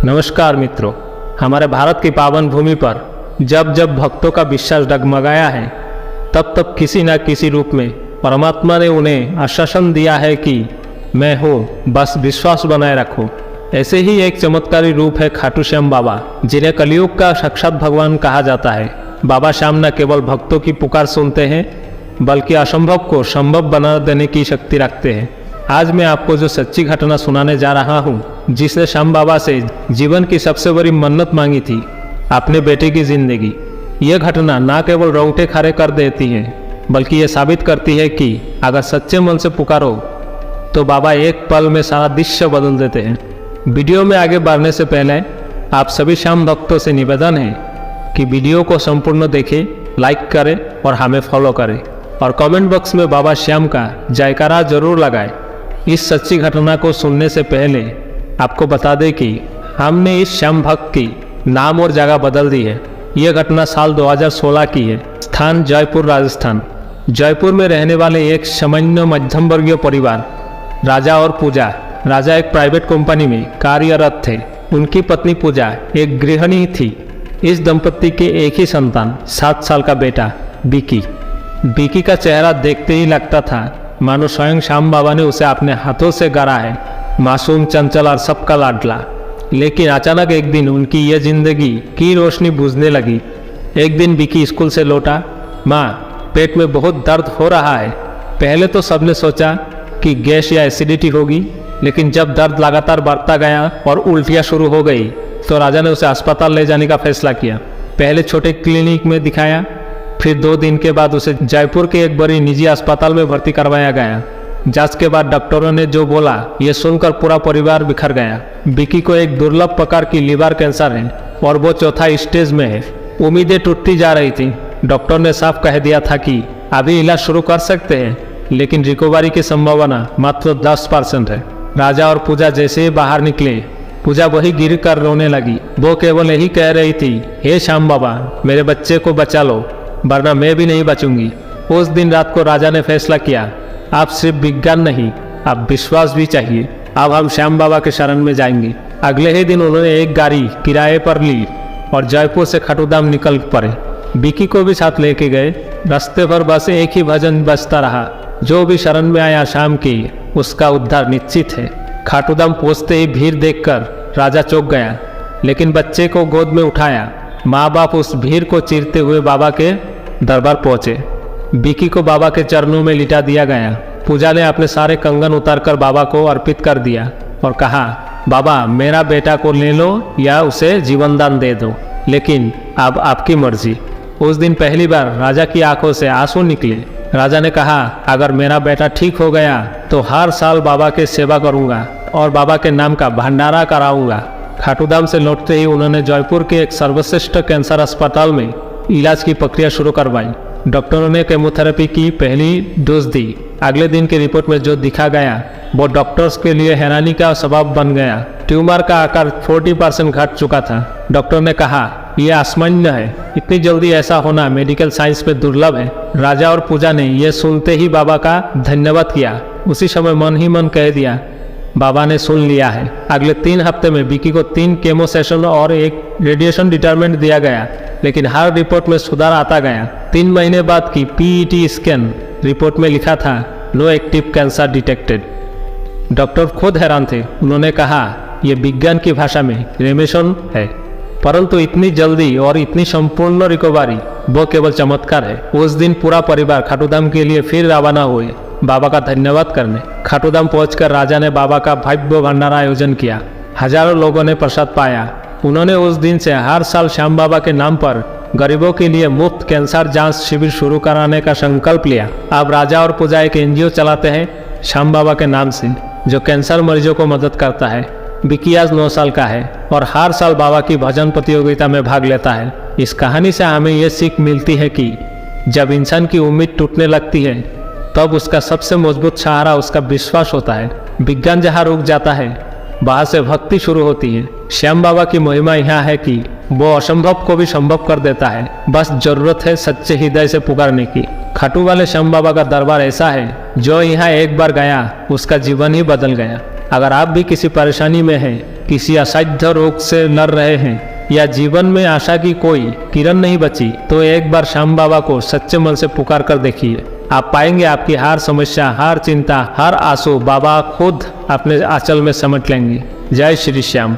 नमस्कार मित्रों, हमारे भारत की पावन भूमि पर जब जब भक्तों का विश्वास डगमगाया है, तब तब किसी न किसी रूप में परमात्मा ने उन्हें आश्वासन दिया है कि मैं हूँ, बस विश्वास बनाए रखो। ऐसे ही एक चमत्कारी रूप है खाटू श्याम बाबा, जिन्हें कलयुग का साक्षात भगवान कहा जाता है। बाबा श्याम न केवल भक्तों की पुकार सुनते हैं, बल्कि असंभव को संभव बना देने की शक्ति रखते हैं। आज मैं आपको जो सच्ची घटना सुनाने जा रहा हूँ, जिसने श्याम बाबा से जीवन की सबसे बड़ी मन्नत मांगी थी, अपने बेटे की जिंदगी। यह घटना न केवल रोंगटे खड़े कर देती है, बल्कि ये साबित करती है कि अगर सच्चे मन से पुकारो तो बाबा एक पल में सारा दृश्य बदल देते हैं। वीडियो में आगे बढ़ने से पहले आप सभी श्याम भक्तों से निवेदन है कि वीडियो को संपूर्ण देखें, लाइक करें और हमें फॉलो करें, और कमेंट बॉक्स में बाबा श्याम का जयकारा जरूर लगाएं। इस सच्ची घटना को सुनने से पहले आपको बता दें कि हमने इस श्याम भक्त की नाम और जगह बदल दी है। यह घटना साल 2016 की है। स्थान जयपुर, राजस्थान। जयपुर में रहने वाले एक सामान्य मध्यम वर्गीय परिवार, राजा और पूजा। राजा एक प्राइवेट कंपनी में कार्यरत थे। उनकी पत्नी पूजा एक गृहिणी थी। इस दंपत्ति के एक ही संतान, 7 साल का बेटा बिकी। बिकी का चेहरा देखते ही लगता था मानो स्वयं श्याम बाबा ने उसे अपने हाथों से गढ़ा है। मासूम, चंचल और सबका लाडला। लेकिन अचानक एक दिन उनकी यह जिंदगी की रोशनी बुझने लगी। एक दिन बिकी स्कूल से लौटा। माँ, पेट में बहुत दर्द हो रहा है। पहले तो सबने सोचा कि गैस या एसिडिटी होगी, लेकिन जब दर्द लगातार बढ़ता गया और उल्टियाँ शुरू हो गई तो राजा ने उसे अस्पताल ले जाने का फैसला किया। पहले छोटे क्लिनिक में दिखाया, फिर 2 दिन के बाद उसे जयपुर के एक बड़ी निजी अस्पताल में भर्ती करवाया गया। जांच के बाद डॉक्टरों ने जो बोला, ये सुनकर पूरा परिवार बिखर गया। बिकी को एक दुर्लभ प्रकार की लिवर कैंसर है और वो 4था स्टेज में है। उम्मीदें टूटती जा रही थी। डॉक्टर ने साफ कह दिया था कि अभी इलाज शुरू कर सकते हैं, लेकिन रिकवरी की संभावना मात्र 10% है। राजा और पूजा जैसे ही बाहर निकले, पूजा वही गिर कर रोने लगी। वो केवल यही कह रही थी, हे श्याम बाबा, मेरे बच्चे को बचा लो, वरना मैं भी नहीं बचूंगी। उस दिन रात को राजा ने फैसला किया, आप सिर्फ विज्ञान नहीं, आप विश्वास भी चाहिए। अब हम श्याम बाबा के शरण में जाएंगे। अगले ही दिन उन्होंने एक गाड़ी किराए पर ली और जयपुर से खाटूधाम निकल पड़े। बिकी को भी साथ लेके गए। रास्ते पर बस एक ही भजन बजता रहा, जो भी शरण में आया शाम की, उसका उद्धार निश्चित है। खाटूधाम पहुंचते ही भीड़ देखकर राजा चौंक गया, लेकिन बच्चे को गोद में उठाया। माँ बाप उस भीड़ को चीरते हुए बाबा के दरबार पहुंचे। बिकी को बाबा के चरणों में लिटा दिया गया। पूजा ने अपने सारे कंगन उतारकर बाबा को अर्पित कर दिया और कहा, बाबा, मेरा बेटा को ले लो या उसे जीवन दान दे दो, लेकिन अब आपकी मर्जी। उस दिन पहली बार राजा की आंखों से आंसू निकले। राजा ने कहा, अगर मेरा बेटा ठीक हो गया तो हर साल बाबा की सेवा करूंगा और बाबा के नाम का भंडारा कराऊंगा। खाटूधाम से लौटते ही उन्होंने जयपुर के एक सर्वश्रेष्ठ कैंसर अस्पताल में इलाज की प्रक्रिया शुरू करवाई। डॉक्टरों ने केमोथेरेपी की पहली डोज दी। अगले दिन की रिपोर्ट में जो दिखा गया, वो डॉक्टर्स के लिए हैरानी का सबब बन गया। ट्यूमर का आकार 40% घट चुका था। डॉक्टर ने कहा, यह असामान्य है, इतनी जल्दी ऐसा होना मेडिकल साइंस में दुर्लभ है। राजा और पूजा ने यह सुनते ही बाबा का धन्यवाद किया। उसी समय मन ही मन कह दिया, बाबा ने सुन लिया है। अगले 3 हफ्ते में बिकी को 3 केमो सेशन और एक रेडिएशन डिटरमेंट दिया गया, लेकिन हर रिपोर्ट में सुधार आता गया। 3 महीने बाद की PET स्कैन रिपोर्ट में लिखा था, no active cancer detected. Doctor खुद हैरान थे। उन्होंने कहा, यह विज्ञान की भाषा में रेमिशन है, परंतु इतनी जल्दी और इतनी संपूर्ण रिकवरी, वो केवल चमत्कार है। उस दिन पूरा परिवार खाटूधाम के लिए फिर रवाना हुए, बाबा का धन्यवाद करने। खाटूधाम पहुंचकर राजा ने बाबा का भव्य भंडारा आयोजन किया। हजारों लोगों ने प्रसाद पाया। उन्होंने उस दिन से हर साल श्याम बाबा के नाम पर गरीबों के लिए मुफ्त कैंसर जांच शिविर शुरू कराने का संकल्प लिया। अब राजा और पूजा एक NGO चलाते हैं श्याम बाबा के नाम से, जो कैंसर मरीजों को मदद करता है। बिकी आज 9 साल का है और हर साल बाबा की भजन प्रतियोगिता में भाग लेता है। इस कहानी से हमें यह सीख मिलती है कि जब इंसान की उम्मीद टूटने लगती है, तब उसका सबसे मजबूत सहारा उसका विश्वास होता है। विज्ञान जहाँ रुक जाता है, वहाँ से भक्ति शुरू होती है। श्याम बाबा की महिमा यह है कि वो असंभव को भी संभव कर देता है। बस जरूरत है सच्चे हृदय से पुकारने की। खाटू वाले श्याम बाबा का दरबार ऐसा है, जो यहाँ एक बार गया उसका जीवन ही बदल गया। अगर आप भी किसी परेशानी में हैं किसी असाध्य रोग से लड़ रहे हैं या जीवन में आशा की कोई किरण नहीं बची, तो एक बार श्याम बाबा को सच्चे मन से पुकार कर देखिए। आप पाएंगे आपकी हर समस्या, हर चिंता, हर आंसू बाबा खुद अपने आंचल में समेट लेंगे। जय श्री श्याम।